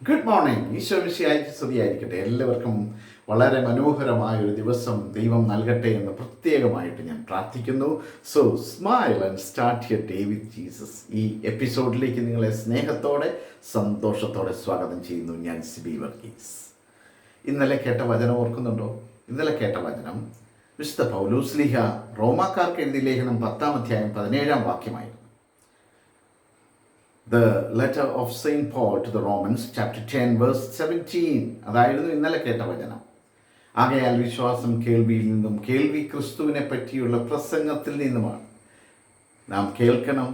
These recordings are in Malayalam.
Good morning. ഈശോ മിശിഹായ്ക്ക് സ്തുതിയായിരിക്കട്ടെ. എല്ലാവർക്കും വളരെ മനോഹരമായ ഒരു ദിവസം ദൈവം നൽകട്ടെ എന്ന് പ്രത്യേകമായിട്ട് ഞാൻ പ്രാർത്ഥിക്കുന്നു. So smile and start your day with Jesus. ഈ എപ്പിസോഡിലേക്ക് നിങ്ങളെ സ്നേഹത്തോടെ സന്തോഷത്തോടെ സ്വാഗതം ചെയ്യുന്നു. ഞാൻ സിബി വർഗീസ്. ഇന്നലെ കേട്ട വചനം ഓർക്കുന്നുണ്ടോ? ഇന്നലെ കേട്ട വചനം വിശുദ്ധ പൗലോസ്ലീഹ റോമാക്കാർക്ക് എഴുതിയ ലേഖനം 10-ാം അധ്യായം 17-ാം വാക്യമായിരുന്നു. The letter of Saint Paul to the Romans, chapter 10, verse 17. അതായിരുന്നു ഇന്നലെ കേട്ട വചനം. ആകയാൽ വിശ്വാസം കേൾവിയിൽ നിന്നും, കേൾവി ക്രിസ്തുവിനെ പറ്റിയുള്ള പ്രസംഗത്തിൽ നിന്നുമാണ്. നാം കേൾക്കണം.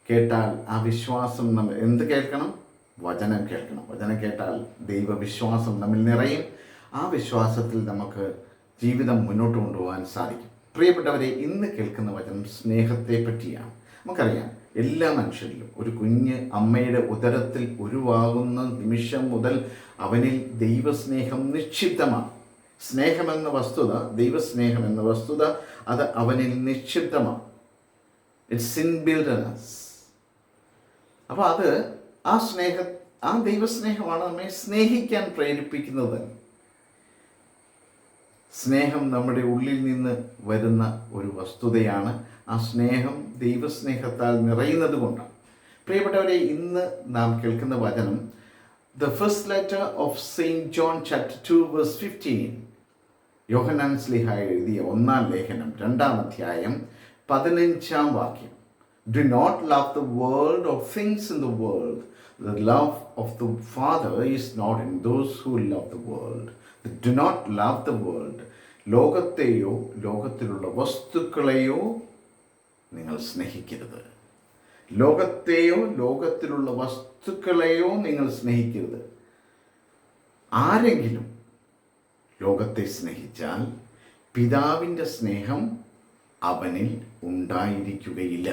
കേട്ടാൽ ആ വിശ്വാസം എന്ത് കേൾക്കണം? വചനം കേൾക്കണം. വചനം കേട്ടാൽ ദൈവവിശ്വാസം നമ്മിൽ നിറയും. ആ വിശ്വാസത്തിൽ നമുക്ക് ജീവിതം മുന്നോട്ട് കൊണ്ടുപോകാൻ സാധിക്കും. പ്രിയപ്പെട്ടവരെ, ഇന്ന് കേൾക്കുന്ന വചനം സ്നേഹത്തെ പറ്റിയാണ്. നമുക്കറിയാം, എല്ലാ മനുഷ്യരിലും ഒരു കുഞ്ഞ് അമ്മയുടെ ഉദരത്തിൽ ഉരുവാകുന്ന നിമിഷം മുതൽ അവനിൽ ദൈവസ്നേഹം നിക്ഷിപ്തമാണ്. സ്നേഹമെന്ന വസ്തുത, ദൈവസ്നേഹം എന്ന വസ്തുത, അത് അവനിൽ നിക്ഷിപ്തമാണ്. It's inbuilt in us. അപ്പോൾ അത് ആ ദൈവസ്നേഹമാണ് നമ്മെ സ്നേഹിക്കാൻ പ്രേരിപ്പിക്കുന്നത്. സ്നേഹം നമ്മുടെ ഉള്ളിൽ നിന്ന് വരുന്ന ഒരു വസ്തുതയാണ്. ആ സ്നേഹം ദൈവസ്നേഹത്താൽ നിറയുന്നത് കൊണ്ടാണ്. പ്രിയപ്പെട്ടവരെ, ഇന്ന് നാം കേൾക്കുന്ന വചനം the first letter of saint John chapter 2 verse 15. Yohannan ശ്ലീഹ എഴുതിയ 1-ാം ലേഖനം 2-ാം അധ്യായം 15-ാം വാക്യം. Do not love the world or things in the world. The love of the father is not in those who love the world. Do not love the world. ലോകത്തെയോ ലോകത്തിലുള്ള വസ്തുക്കളെയോ നിങ്ങൾ സ്നേഹിക്കരുത്. ലോകത്തെയോ ലോകത്തിലുള്ള വസ്തുക്കളെയോ നിങ്ങൾ സ്നേഹിക്കരുത്. ആരെങ്കിലും ലോകത്തെ സ്നേഹിച്ചാൽ പിതാവിൻ്റെ സ്നേഹം അവനിൽ ഉണ്ടായിരിക്കുകയില്ല.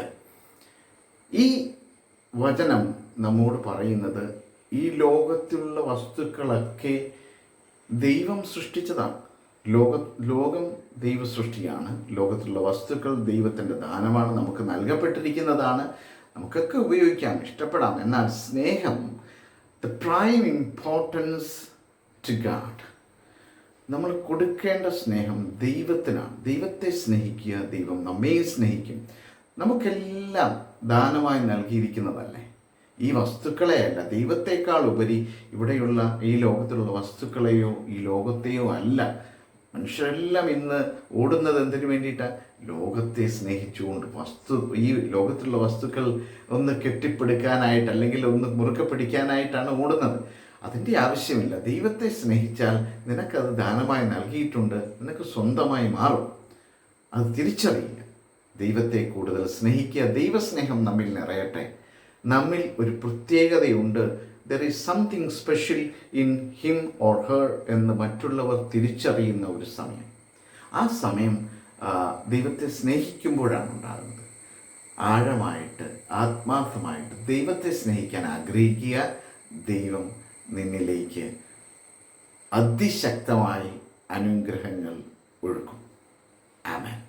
ഈ വചനം നമ്മോട് പറയുന്നത് ഈ ലോകത്തിലുള്ള വസ്തുക്കളൊക്കെ ദൈവം സൃഷ്ടിച്ചതാണ്. ലോകം ദൈവ സൃഷ്ടിയാണ്. ലോകത്തിലുള്ള വസ്തുക്കൾ ദൈവത്തിൻ്റെ ദാനമാണ്, നമുക്ക് നൽകപ്പെട്ടിരിക്കുന്നതാണ്. നമുക്കൊക്കെ ഉപയോഗിക്കാം, ഇഷ്ടപ്പെടാം. എന്നാൽ സ്നേഹം, the prime importance to God, നമ്മൾ കൊടുക്കേണ്ട സ്നേഹം ദൈവത്തിനാണ്. ദൈവത്തെ സ്നേഹിക്കുക, ദൈവം നമ്മെ സ്നേഹിക്കും. നമുക്കെല്ലാം ദാനമായി നൽകിയിരിക്കുന്നതല്ലേ. ഈ വസ്തുക്കളെയല്ല, ദൈവത്തെക്കാൾ ഉപരി ഇവിടെയുള്ള ഈ ലോകത്തിലുള്ള വസ്തുക്കളെയോ ഈ ലോകത്തെയോ അല്ല. മനുഷ്യരെല്ലാം ഇന്ന് ഓടുന്നത് എന്തിനു വേണ്ടിയിട്ടാണ്? ലോകത്തെ സ്നേഹിച്ചുകൊണ്ട്. ഈ ലോകത്തിലുള്ള വസ്തുക്കൾ ഒന്ന് കെട്ടിപ്പിടിക്കാനായിട്ട്, അല്ലെങ്കിൽ ഒന്ന് മുറുക്കെ പിടിക്കാനായിട്ടാണ് ഓടുന്നത്. അതിൻ്റെ ആവശ്യമില്ല. ദൈവത്തെ സ്നേഹിച്ചാൽ നിനക്കത് ദാനമായി നൽകിയിട്ടുണ്ട്, നിനക്ക് സ്വന്തമായി മാറും. അത് തിരിച്ചറിയുക, ദൈവത്തെ കൂടുതൽ സ്നേഹിക്കുക. ദൈവസ്നേഹം നമ്മിൽ നിറയട്ടെ. നമ്മിൽ ഒരു പ്രത്യേകതയുണ്ട്. There is something special in him or her എന്ന് മറ്റുള്ളവർ തിരിച്ചറിയുന്ന ഒരു സമയം. ആ സമയം ദൈവത്തെ സ്നേഹിക്കുമ്പോഴാണ് ഉണ്ടാകുന്നത്. ആഴമായിട്ട്, ആത്മാർത്ഥമായിട്ട് ദൈവത്തെ സ്നേഹിക്കാൻ ആഗ്രഹിക്കുക. ദൈവം നിന്നിലേക്ക് അതിശക്തമായി അനുഗ്രഹങ്ങൾ ഒഴുക്കും. ആമേൻ.